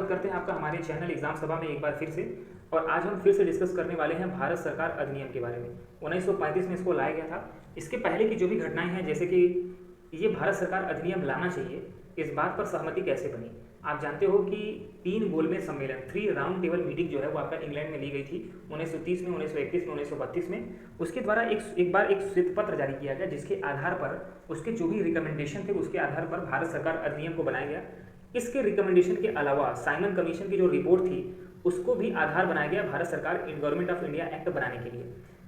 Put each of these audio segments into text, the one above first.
स्वागत करते हैं आपका हमारे चैनल एग्जाम सभा में एक बार फिर से। और आज हम फिर से डिस्कस करने वाले हैं भारत सरकार अधिनियम के बारे में। 1935 में इसको लाया गया था। इसके पहले की जो भी घटनाएं हैं, जैसे कि ये भारत सरकार अधिनियम लाना चाहिए, इस बात पर सहमति कैसे बनी। आप जानते हो कि 3 गोलमेज सम्मेलन, 3 राउंड टेबल मीटिंग जो है वो आपका इंग्लैंड में ली गई थी 1930 में, 1931 में, 1932 में। उसके द्वारा एक बार एक श्वेत पत्र जारी किया गया, जिसके आधार पर उसके जो भी रिकमेंडेशन थे उसके आधार पर भारत सरकार अधिनियम को बनाया गया। इसके रिकमेंडेशन के अलावा साइमन कमीशन की जो रिपोर्ट थी उसको भी आधार बनाया गया भारत सरकार गवर्नमेंट ऑफ इंडिया एक्ट बनाने के लिए।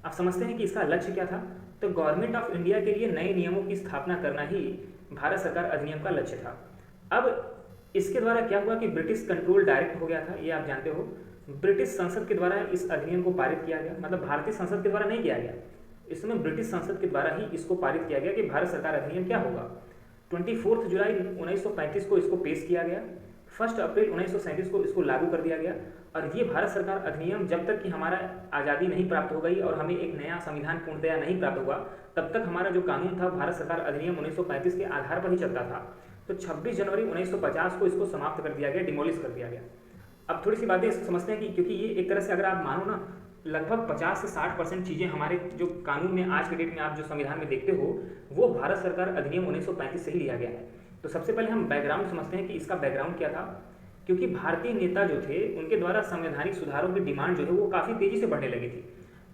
आप समझते हैं कि इसका लक्ष्य क्या था। तो गवर्नमेंट ऑफ इंडिया के लिए नए नियमों की स्थापना करना ही भारत सरकार अधिनियम का लक्ष्य था। अब इसके द्वारा क्या हुआ कि ब्रिटिश कंट्रोल डायरेक्ट हो गया था, ये आप जानते हो। ब्रिटिश संसद के द्वारा इस अधिनियम को पारित किया गया, मतलब भारतीय संसद के द्वारा नहीं किया गया, इसमें ब्रिटिश संसद के द्वारा ही इसको पारित किया गया कि भारत सरकार अधिनियम क्या होगा। 24 जुलाई 1935 को इसको पेश किया गया, 1 अप्रैल 1937 को इसको लागू कर दिया गया। और ये भारत सरकार अधिनियम जब तक कि हमारा आज़ादी नहीं प्राप्त हो गई और हमें एक नया संविधान पूर्णतया नहीं प्राप्त हुआ, तब तक हमारा जो कानून था भारत सरकार अधिनियम 1935 के आधार पर ही चलता था। तो 26 जनवरी 1950 को इसको समाप्त कर दिया गया, डिमोलिश कर दिया गया। अब थोड़ी सी बातें समझते हैं कि क्योंकि ये एक तरह से अगर आप मानो ना, लगभग 50 से 60% चीज़ें हमारे जो कानून में आज के डेट में आप जो संविधान में देखते हो वो भारत सरकार अधिनियम 1935 से ही लिया गया है। तो सबसे पहले हम बैकग्राउंड समझते हैं कि इसका बैकग्राउंड क्या था। क्योंकि भारतीय नेता जो थे उनके द्वारा संवैधानिक सुधारों की डिमांड जो है वो काफ़ी तेज़ी से बढ़ने लगी थी।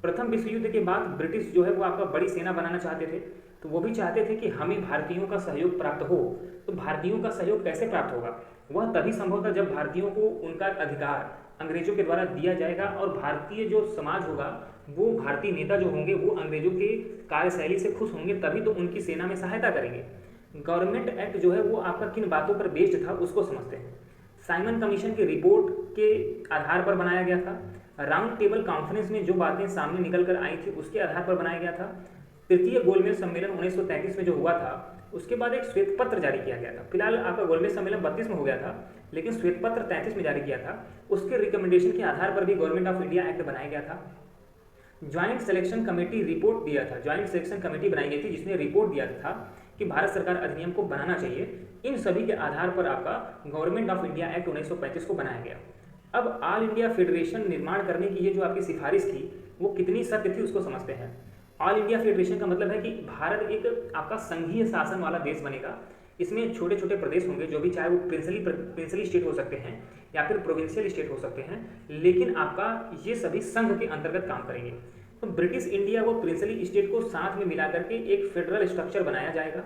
प्रथम विश्व युद्ध के बाद ब्रिटिश जो है वो आपका बड़ी सेना बनाना चाहते थे। तो वो भी चाहते थे कि हमें भारतीयों का सहयोग प्राप्त हो। तो भारतीयों का सहयोग कैसे प्राप्त होगा, वह तभी संभव था जब भारतीयों को उनका अधिकार अंग्रेजों के द्वारा दिया जाएगा और भारतीय जो समाज होगा, वो भारतीय नेता जो होंगे वो अंग्रेजों के कार्यशैली से खुश होंगे, तभी तो उनकी सेना में सहायता करेंगे। गवर्नमेंट एक्ट जो है वो आपका किन बातों पर बेस्ड था उसको समझते हैं। साइमन कमीशन की रिपोर्ट के आधार पर बनाया गया था। राउंड टेबल कॉन्फ्रेंस में जो बातें सामने निकल कर आई थी उसके आधार पर बनाया गया था। तृतीय गोलमेज सम्मेलन 1933 में जो हुआ था उसके बाद एक श्वेत पत्र जारी किया गया था। फिलहाल आपका गोलमेज सम्मेलन 32 में हो गया था, लेकिन श्वेत पत्र 33 में जारी किया था। उसके रिकमेंडेशन के आधार पर भी गवर्नमेंट ऑफ इंडिया एक्ट बनाया गया था। ज्वाइंट सिलेक्शन कमेटी रिपोर्ट दिया था, ज्वाइंट सिलेक्शन कमेटी बनाई गई थी जिसने रिपोर्ट दिया था कि भारत सरकार अधिनियम को बनाना चाहिए। इन सभी के आधार पर आपका गवर्नमेंट ऑफ इंडिया एक्ट 1935 को बनाया गया। अब ऑल इंडिया फेडरेशन निर्माण करने की ये जो आपकी सिफारिश थी वो कितनी सत्य थी उसको समझते हैं। ऑल इंडिया फेडरेशन का मतलब है कि भारत एक आपका संघीय शासन वाला देश बनेगा। इसमें छोटे छोटे प्रदेश होंगे, जो भी चाहे वो प्रिंसली स्टेट हो सकते हैं या फिर प्रोविंशियल स्टेट हो सकते हैं, लेकिन आपका ये सभी संघ के अंतर्गत काम करेंगे। तो ब्रिटिश इंडिया वो प्रिंसली स्टेट को साथ में मिला करके एक फेडरल स्ट्रक्चर बनाया जाएगा।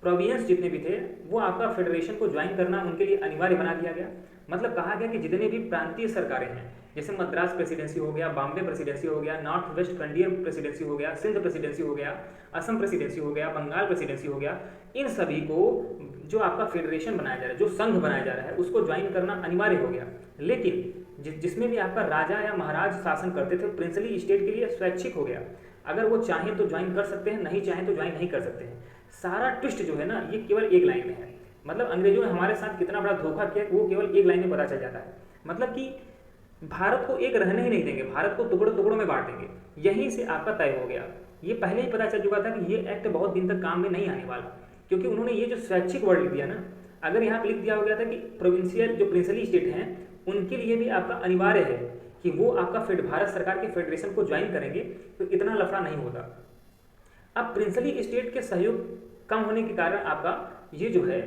प्रोविंस जितने भी थे वो आपका फेडरेशन को ज्वाइन करना उनके लिए अनिवार्य बना दिया गया। मतलब कहा गया कि जितने भी प्रांतीय सरकारें हैं, जैसे मद्रास प्रेसिडेंसी हो गया, बॉम्बे प्रेसिडेंसी हो गया, नॉर्थ वेस्ट फ्रंटियर प्रेसिडेंसी हो गया, सिंध प्रेसिडेंसी हो गया, असम प्रेसिडेंसी हो गया, बंगाल प्रेसिडेंसी हो गया, इन सभी को जो आपका फेडरेशन बनाया जा रहा है, जो संघ बनाया जा रहा है, उसको ज्वाइन करना अनिवार्य हो गया। लेकिन जिसमें भी आपका राजा या महाराज शासन करते थे, प्रिंसली स्टेट के लिए स्वैच्छिक हो गया। अगर वो चाहें तो ज्वाइन कर सकते हैं, नहीं चाहें तो ज्वाइन नहीं कर सकते हैं। सारा ट्विस्ट जो है ना ये केवल एक लाइन में है। मतलब अंग्रेजों ने हमारे साथ कितना बड़ा धोखा किया वो केवल एक लाइन में पता चल जाता है। मतलब कि भारत को एक रहने ही नहीं देंगे, भारत को टुकड़ों टुकड़ों में बांट देंगे। यहीं से आपका तय हो गया। ये पहले ही पता चल चुका था कि ये एक्ट बहुत दिन तक काम में नहीं आने वाला, क्योंकि उन्होंने ये जो स्वैच्छिक वर्ड लिख दिया ना, अगर यहाँ पर लिख दिया हो गया था कि प्रोविंशियल जो प्रिंसली स्टेट हैं उनके लिए भी आपका अनिवार्य है कि वो आपका भारत सरकार के फेडरेशन को ज्वाइन करेंगे, तो इतना लफड़ा नहीं होता। अब प्रिंसली स्टेट के सहयोग कम होने के कारण आपका ये जो है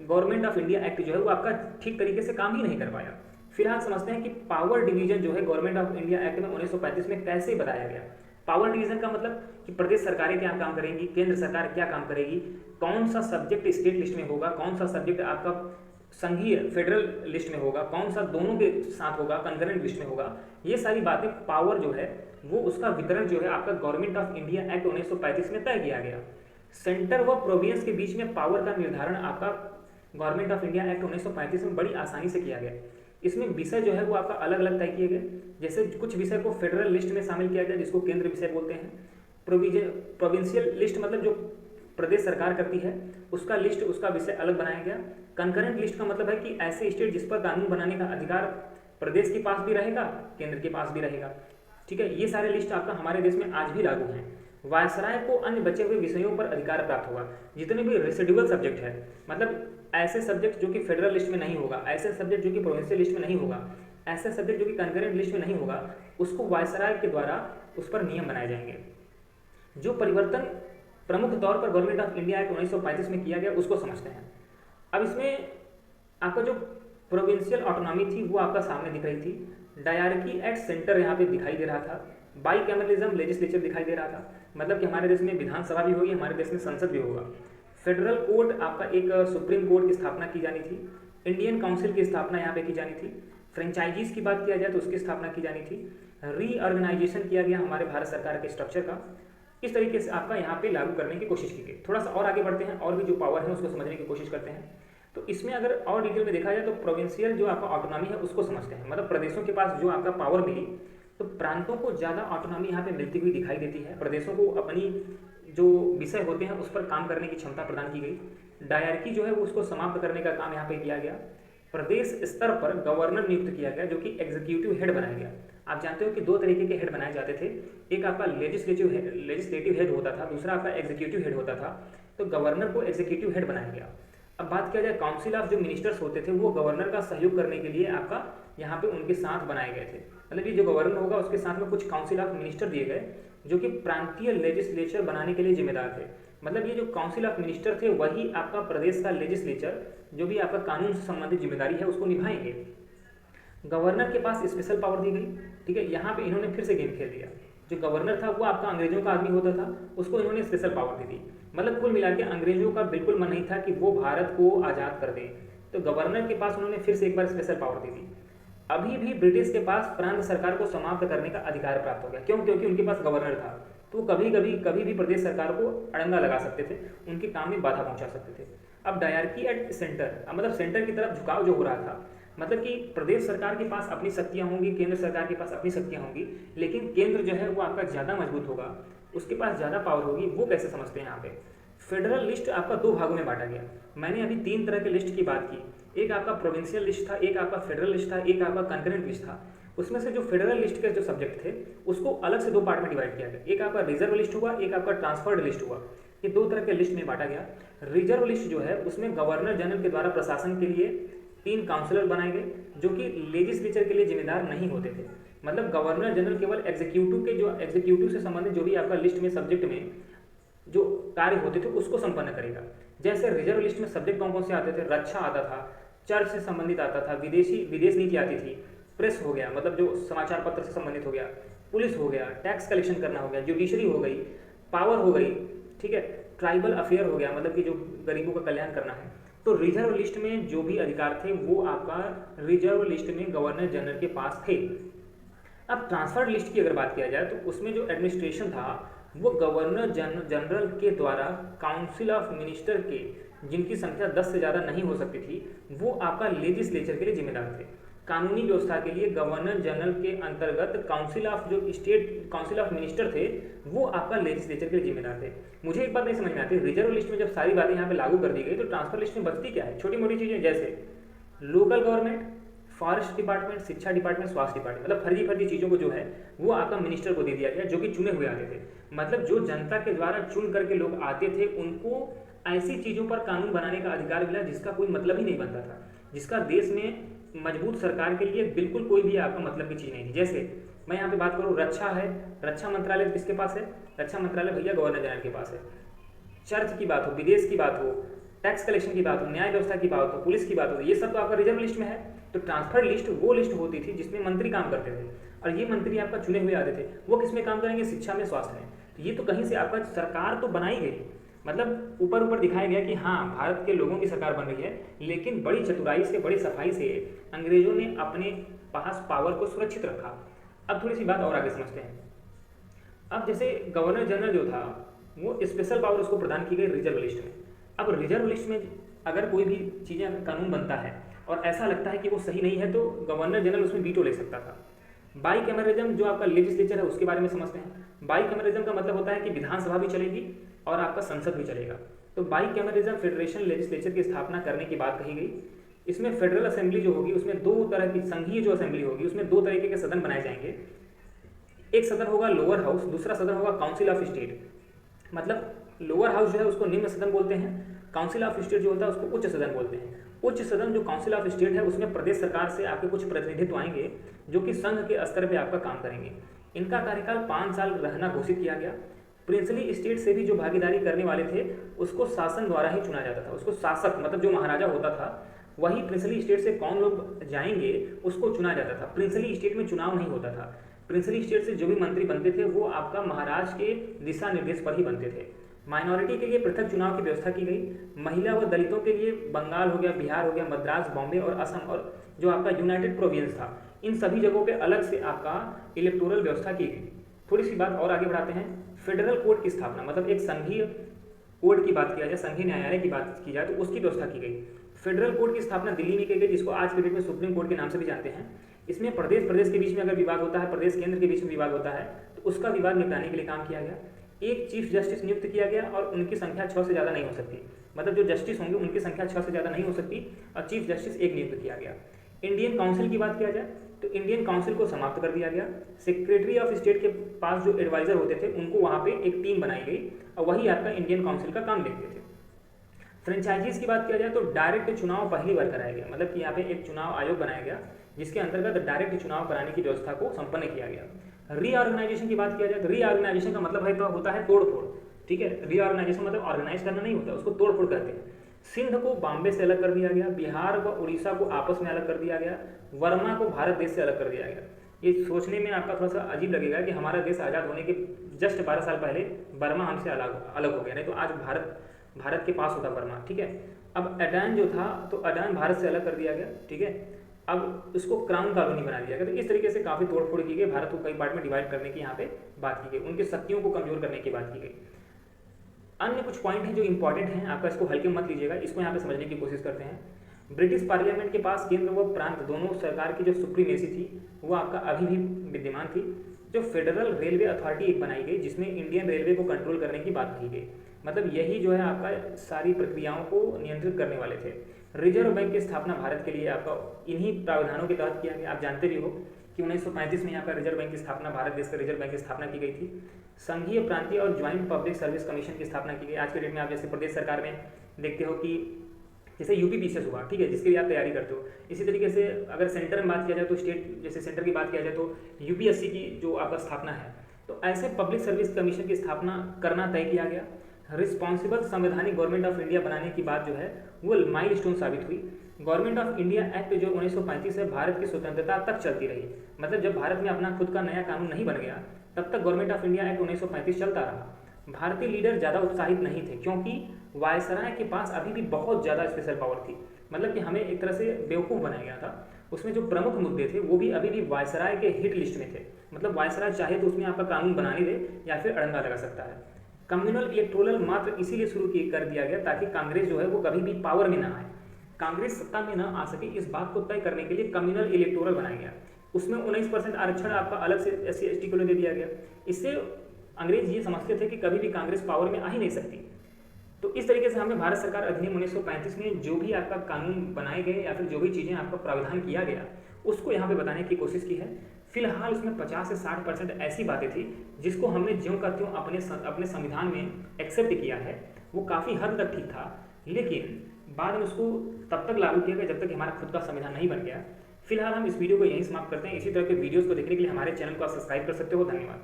गवर्नमेंट ऑफ इंडिया एक्ट जो है वो आपका ठीक तरीके से काम ही नहीं कर पाया। फिलहाल समझते हैं कि पावर डिवीजन जो है गवर्नमेंट ऑफ इंडिया एक्ट में 1935 में कैसे बताया गया। पावर डिवीजन का मतलब कि प्रदेश सरकारें क्या काम करेंगी, केंद्र सरकार क्या काम करेगी, कौन सा सब्जेक्ट स्टेट लिस्ट में होगा, कौन सा सब्जेक्ट आपका संघीय फेडरल लिस्ट में होगा, कौन सा दोनों के साथ होगा, कंकरेंट लिस्ट में होगा। ये सारी बातें पावर जो है वो उसका वितरण जो है आपका गवर्नमेंट ऑफ इंडिया एक्ट 1935 में तय किया गया। सेंटर व प्रोविंस के बीच में पावर का निर्धारण आपका गवर्नमेंट ऑफ इंडिया एक्ट 1935 में बड़ी आसानी से किया गया। इसमें विषय जो है वो आपका अलग अलग तय किए गए। जैसे कुछ विषय को फेडरल लिस्ट में शामिल किया गया जिसको केंद्र विषय बोलते हैं। प्रोविंशियल लिस्ट मतलब जो प्रदेश सरकार करती है उसका लिस्ट, उसका विषय अलग बनाया गया। कंकरेंट लिस्ट का मतलब है कि ऐसे स्टेट जिस पर कानून बनाने का अधिकार प्रदेश के पास भी रहेगा, केंद्र के पास भी रहेगा। ठीक है, ये सारे लिस्ट आपका हमारे देश में आज भी लागू हैं। वायसराय को अन्य बचे हुए विषयों पर अधिकार प्राप्त होगा। जितने भी रेसिडुअल सब्जेक्ट है, मतलब ऐसे सब्जेक्ट जो कि फेडरल लिस्ट में नहीं होगा, ऐसे सब्जेक्ट जो कि प्रोविंशियल लिस्ट में नहीं होगा, ऐसे सब्जेक्ट जो कि कंकरेंट लिस्ट में नहीं होगा, उसको वायसराय के द्वारा उस पर नियम बनाए जाएंगे। जो परिवर्तन प्रमुख तौर पर गवर्नमेंट ऑफ इंडिया एक्ट 1935 में किया गया उसको समझते हैं। अब इसमें आपका जो प्रोविंशियल ऑटोनॉमी थी वो आपका सामने दिख रही थी। डायरकी एट सेंटर यहाँ पे दिखाई दे रहा था। बाईकैमरलिज्म लेजिस्लेचर दिखाई दे रहा था, मतलब कि हमारे देश में विधानसभा भी होगी, हमारे देश में संसद भी होगा। फेडरल कोर्ट आपका एक सुप्रीम कोर्ट की स्थापना की जानी थी। इंडियन काउंसिल की स्थापना यहाँ पे की जानी थी। फ्रेंचाइजीज की बात किया जाए तो उसकी स्थापना की जानी थी। रीऑर्गेनाइजेशन किया गया हमारे भारत सरकार के स्ट्रक्चर का। इस तरीके से आपका यहाँ पे लागू करने की कोशिश की गई। थोड़ा सा और आगे बढ़ते हैं और भी जो पावर है उसको समझने की कोशिश करते हैं। तो इसमें अगर और डिटेल में देखा जाए तो प्रोविंशियल जो आपका ऑटोनॉमी है उसको समझते हैं, मतलब प्रदेशों के पास जो आपका पावर मिली, तो प्रांतों को ज़्यादा ऑटोनॉमी यहाँ पे मिलती हुई दिखाई देती है। प्रदेशों को अपनी जो विषय होते हैं उस पर काम करने की क्षमता प्रदान की गई। डायरकी जो है उसको समाप्त करने का काम यहाँ पे किया गया। प्रदेश स्तर पर गवर्नर नियुक्त किया गया जो कि एग्जीक्यूटिव हेड बनाया गया। आप जानते हो कि दो तरीके के हेड बनाए जाते थे, एक आपका लेजिस्लेटिव हेड होता था, दूसरा आपका एग्जीक्यूटिव हेड होता था। तो गवर्नर को एग्जीक्यूटिव हेड बनाया गया। अब बात किया जाए काउंसिल ऑफ जो मिनिस्टर्स होते थे वो गवर्नर का सहयोग करने के लिए आपका यहाँ पे उनके साथ बनाए गए थे। मतलब ये जो गवर्नर होगा उसके साथ में कुछ काउंसिल ऑफ मिनिस्टर दिए गए जो कि प्रांतीय लेजिस्लेचर बनाने के लिए जिम्मेदार थे। मतलब ये जो काउंसिल ऑफ मिनिस्टर थे वही आपका प्रदेश का लेजिस्लेचर जो भी आपका कानून से संबंधित जिम्मेदारी है उसको निभाएंगे। गवर्नर के पास स्पेशल पावर दी गई, ठीक है। यहाँ पे इन्होंने फिर से गेम खेल दिया। जो गवर्नर था वो आपका अंग्रेजों का आदमी होता था, उसको इन्होंने स्पेशल पावर दे दी। मतलब कुल मिला के अंग्रेजों का बिल्कुल मन नहीं था कि वो भारत को आज़ाद कर दें, तो गवर्नर के पास उन्होंने फिर से एक बार स्पेशल पावर दे दी। अभी भी ब्रिटिश के पास प्रांत सरकार को समाप्त करने का अधिकार प्राप्त हो गया। क्यों? क्योंकि उनके पास गवर्नर था, तो कभी भी प्रदेश सरकार को अड़ंगा लगा सकते थे, उनके काम में बाधा पहुंचा सकते थे। अब डायरकी एट सेंटर, मतलब सेंटर की तरफ झुकाव जो हो रहा था, मतलब कि प्रदेश सरकार के पास अपनी शक्तियां होंगी, केंद्र सरकार के पास अपनी शक्तियां होंगी, लेकिन केंद्र जो है वो आपका ज़्यादा मजबूत होगा, उसके पास ज़्यादा पावर होगी। वो कैसे समझते हैं यहाँ पे? फेडरल लिस्ट आपका दो भागों में बांटा गया। मैंने अभी तीन तरह के लिस्ट की बात की, एक आपका प्रोविंशियल लिस्ट था, एक आपका फेडरल लिस्ट था, एक आपका कंकरेंट लिस्ट था। उसमें से जो फेडरल लिस्ट के जो सब्जेक्ट थे उसको अलग से दो पार्ट में डिवाइड किया गया। एक आपका रिजर्व लिस्ट हुआ, एक आपका ट्रांसफर्ड लिस्ट हुआ। ये दो तरह के लिस्ट में बांटा गया। रिजर्व लिस्ट जो है उसमें गवर्नर जनरल के द्वारा प्रशासन के लिए 3 काउंसलर बनाए गए जो कि लेजिस्लेचर के लिए जिम्मेदार नहीं होते थे। मतलब गवर्नर जनरल केवल एग्जीक्यूटिव से संबंधित जो भी आपका लिस्ट में सब्जेक्ट में जो कार्य होते थे उसको संपन्न करेगा। जैसे रिजर्व लिस्ट में सब्जेक्ट कौन कौन से आते थे? रक्षा आता था, चर्च से संबंधित आता था, विदेश नीति आती थी, प्रेस हो गया मतलब जो समाचार पत्र से संबंधित हो गया, पुलिस हो गया, टैक्स कलेक्शन करना हो गया, जुडिशरी हो गई, पावर हो गई, ठीक है, ट्राइबल अफेयर हो गया, मतलब कि जो गरीबों का कल्याण करना है। तो रिजर्व लिस्ट में जो भी अधिकार थे वो आपका रिजर्व लिस्ट में गवर्नर जनरल के पास थे। अब ट्रांसफर्ड लिस्ट की अगर बात किया जाए तो उसमें जो एडमिनिस्ट्रेशन था वो गवर्नर जनरल के द्वारा काउंसिल ऑफ मिनिस्टर के, जिनकी संख्या 10 से ज़्यादा नहीं हो सकती थी, वो आपका लेजिस्लेचर के लिए जिम्मेदार थे। कानूनी व्यवस्था के लिए गवर्नर जनरल के अंतर्गत काउंसिल ऑफ मिनिस्टर थे वो आपका लेजिस्लेचर के लिए जिम्मेदार थे। मुझे एक बात नहीं समझ में आती, रिजर्व लिस्ट में जब सारी बातें यहाँ पे लागू कर दी गई तो ट्रांसफर लिस्ट में बचती क्या है? छोटी मोटी चीज़ें जैसे लोकल गवर्नमेंट, फॉरेस्ट डिपार्टमेंट, शिक्षा डिपार्टमेंट, स्वास्थ्य डिपार्टमेंट, मतलब फर्जी चीज़ों को जो है वो आपका मिनिस्टर को दे दिया गया जो कि चुने हुए आते थे। मतलब जो जनता के द्वारा चुन करके लोग आते थे उनको ऐसी चीज़ों पर कानून बनाने का अधिकार मिला जिसका कोई मतलब ही नहीं बनता था, जिसका देश में मजबूत सरकार के लिए बिल्कुल कोई भी आपका मतलब की चीज़ नहीं थी। जैसे मैं यहाँ पे बात करूँ, रक्षा है, रक्षा मंत्रालय किसके पास है? रक्षा मंत्रालय भैया गवर्नर जनरल के पास है। चर्च की बात हो, विदेश की बात हो, टैक्स कलेक्शन की बात हो, न्याय व्यवस्था की बात हो, पुलिस की बात हो, ये सब तो आपका रिजर्व लिस्ट में है। तो ट्रांसफर लिस्ट वो लिस्ट होती थी जिसमें मंत्री काम करते थे और ये मंत्री आपका चुने हुए आते थे। वो किस में काम करेंगे? शिक्षा में, स्वास्थ्य में। तो ये तो कहीं से आपका सरकार तो बनाई गई, मतलब ऊपर दिखाया गया कि हाँ भारत के लोगों की सरकार बन रही है, लेकिन बड़ी चतुराई से, बड़ी सफाई से अंग्रेजों ने अपने पास पावर को सुरक्षित रखा। अब थोड़ी सी बात और आगे समझते हैं। अब जैसे गवर्नर जनरल जो था वो स्पेशल पावर उसको प्रदान की गई रिजर्व लिस्ट में। अब रिजर्व लिस्ट में अगर कोई भी चीज़ें कानून बनता है और ऐसा लगता है कि वो सही नहीं है तो गवर्नर जनरल उसमें वीटो ले सकता था। बाईकैमरलिज्म जो आपका लेजिस्लेचर है उसके बारे में समझते हैं। बाईकैमरलिज्म का मतलब होता है कि विधानसभा भी चलेगी और आपका संसद भी चलेगा। तो बाईकैमरलिज्म फेडरेशन लेजिस्लेचर की स्थापना करने की बात कही गई। इसमें फेडरल असेंबली जो होगी उसमें दो तरह की, संघीय जो असेंबली होगी उसमें दो तरीके के सदन बनाए जाएंगे। एक सदन होगा लोअर हाउस, दूसरा सदन होगा काउंसिल ऑफ स्टेट। मतलब लोअर हाउस जो है उसको निम्न सदन बोलते हैं, काउंसिल ऑफ स्टेट जो होता है उसको उच्च सदन बोलते हैं। उच्च सदन जो काउंसिल ऑफ स्टेट है उसमें प्रदेश सरकार से आपके कुछ प्रतिनिधित्व आएंगे जो कि संघ के स्तर पर आपका काम करेंगे। इनका कार्यकाल 5 साल रहना घोषित किया गया। प्रिंसली स्टेट से भी जो भागीदारी करने वाले थे उसको शासन द्वारा ही चुना जाता था। उसको शासक मतलब जो महाराजा होता था वही प्रिंसली स्टेट से कौन लोग जाएंगे उसको चुना जाता था। प्रिंसली स्टेट में चुनाव नहीं होता था। प्रिंसली स्टेट से जो भी मंत्री बनते थे वो आपका महाराज के दिशा निर्देश पर ही बनते थे। माइनॉरिटी के लिए पृथक चुनाव की व्यवस्था की गई। महिला व दलितों के लिए बंगाल हो गया, बिहार हो गया, मद्रास, बॉम्बे और असम और जो आपका यूनाइटेड प्रोविंस था, इन सभी जगहों पे अलग से आपका इलेक्टोरल व्यवस्था की गई। थोड़ी सी बात और आगे बढ़ाते हैं। फेडरल कोर्ट की स्थापना, मतलब एक संघीय कोर्ट की बात किया जाए, संघीय न्यायालय की बात की जाए तो उसकी व्यवस्था की गई। फेडरल कोर्ट की स्थापना दिल्ली में की गई, जिसको आज के डेट में सुप्रीम कोर्ट के नाम से भी जानते हैं। इसमें प्रदेश प्रदेश के बीच में अगर विवाद होता है, प्रदेश केंद्र के बीच में विवाद होता है, तो उसका विवाद निपटाने के लिए काम किया गया। एक चीफ जस्टिस नियुक्त किया गया और उनकी संख्या 6 से ज़्यादा नहीं हो सकती। मतलब जो जस्टिस होंगे उनकी संख्या 6 से ज़्यादा नहीं हो सकती और चीफ जस्टिस एक नियुक्त किया गया। इंडियन काउंसिल की बात किया जाए तो इंडियन काउंसिल को समाप्त कर दिया गया। सेक्रेटरी ऑफ स्टेट के पास जो एडवाइजर होते थे उनको वहाँ पे एक टीम बनाई गई और वही आपका इंडियन काउंसिल का काम देखते थे। फ्रेंचाइजीज की बात किया जाए तो डायरेक्ट चुनाव पहली बार कराया गया। मतलब कि यहाँ पे एक चुनाव आयोग बनाया गया जिसके अंतर्गत डायरेक्ट चुनाव कराने की व्यवस्था को संपन्न किया गया। रीऑर्गेनाइजेशन की बात किया जाए तो रीऑर्गेनाइजेशन का मतलब है तो होता है तोड़फोड़। ठीक है, रीऑर्गेनाइजेशन मतलब ऑर्गेनाइज करना नहीं होता, उसको तोड़फोड़ कहते हैं। सिंध को बॉम्बे से अलग कर दिया गया, बिहार व उड़ीसा को आपस में अलग कर दिया गया, वर्मा को भारत देश से अलग कर दिया गया। ये सोचने में आपका थोड़ा सा अजीब लगेगा कि हमारा देश आज़ाद होने के जस्ट 12 साल पहले बर्मा हमसे अलग हो गया, नहीं तो आज भारत के पास होता बर्मा। ठीक है, अब अडान जो था तो अडान भारत से अलग कर दिया गया। ठीक है, अब उसको क्राउन कॉलोनी बना दिया गया। तो इस तरीके से काफ़ी तोड़फोड़ की गई, भारत को कई पार्ट में डिवाइड करने की यहाँ पे बात की गई, उनकी शक्तियों को कमजोर करने की बात की गई। अन्य कुछ पॉइंट हैं जो इंपॉर्टेंट हैं, आपका इसको हल्के मत लीजिएगा, इसको यहाँ पे समझने की कोशिश करते हैं। ब्रिटिश पार्लियामेंट के पास केंद्र व प्रांत दोनों सरकार की जो सुप्रीमेसी थी वो आपका अभी भी विद्यमान थी। जो फेडरल रेलवे अथॉरिटी एक बनाई गई जिसमें इंडियन रेलवे को कंट्रोल करने की बात की गई। मतलब यही जो है आपका सारी प्रक्रियाओं को नियंत्रित करने वाले थे। रिजर्व बैंक की स्थापना भारत के लिए आपका इन्हीं प्रावधानों के तहत किया गया। आप जानते भी हो कि 1935 में यहाँ पर रिजर्व बैंक की स्थापना, भारत देश का रिजर्व बैंक की स्थापना की गई थी। संघीय प्रांतीय और ज्वाइंट पब्लिक सर्विस कमीशन की स्थापना की गई। आज के डेट में आप जैसे प्रदेश सरकार में देखते हो कि जैसे यूपीपीसीएस हुआ, ठीक है, जिसके लिए आप तैयारी करते हो, इसी तरीके से अगर सेंटर में बात किया जाए तो स्टेट, जैसे सेंटर की बात किया जाए तो यूपीएससी की जो आपका स्थापना है, तो ऐसे पब्लिक सर्विस कमीशन की स्थापना करना तय किया गया। रिस्पॉन्सिबल संवैधानिक गवर्नमेंट ऑफ इंडिया बनाने की बात जो है वो माइलस्टोन साबित हुई। गवर्नमेंट ऑफ इंडिया एक्ट जो 1935 से भारत की स्वतंत्रता तक चलती रही। मतलब जब भारत में अपना खुद का नया कानून नहीं बन गया तब तक गवर्नमेंट ऑफ इंडिया एक्ट 1935 चलता रहा। भारतीय लीडर ज़्यादा उत्साहित नहीं थे क्योंकि वायसराय के पास अभी भी बहुत ज़्यादा स्पेशल पावर थी। मतलब कि हमें एक तरह से बेवकूफ़ बनाया गया था। उसमें जो प्रमुख मुद्दे थे वो भी अभी भी वायसराय के हिट लिस्ट में थे। मतलब वायसराय चाहे तो उसमें आपका कानून बनाने दे या फिर अड़ंगा लगा सकता है। कम्युनल इलेक्टोरल मात्र इसीलिए शुरू कर दिया गया ताकि कांग्रेस जो है वो कभी भी पावर में ना आए, कांग्रेस सत्ता में ना आ सके, इस बात को तय करने के लिए कम्युनल इलेक्टोरल बनाया गया। उसमें 19% आरक्षण आपका अलग से SC ST को दे दिया गया। इससे अंग्रेज ये समझते थे कि कभी भी कांग्रेस पावर में आ ही नहीं सकती। तो इस तरीके से हमें भारत सरकार अधिनियम 1935 में जो भी आपका कानून बनाए गए या फिर जो भी चीज़ें आपका प्रावधान किया गया उसको यहाँ पे बताने की कोशिश की है। फिलहाल उसमें 50 से 60% ऐसी बातें थी जिसको हमने ज्यों का त्यों अपने संविधान में एक्सेप्ट किया है। वो काफ़ी हद तक ठीक था, लेकिन बाद में उसको तब तक लागू किया गया जब तक हमारा खुद का संविधान नहीं बन गया। फिलहाल हम इस वीडियो को यहीं समाप्त करते हैं। इसी तरह के वीडियोज़ को देखने के लिए हमारे चैनल को आप सब्सक्राइब कर सकते हो। धन्यवाद।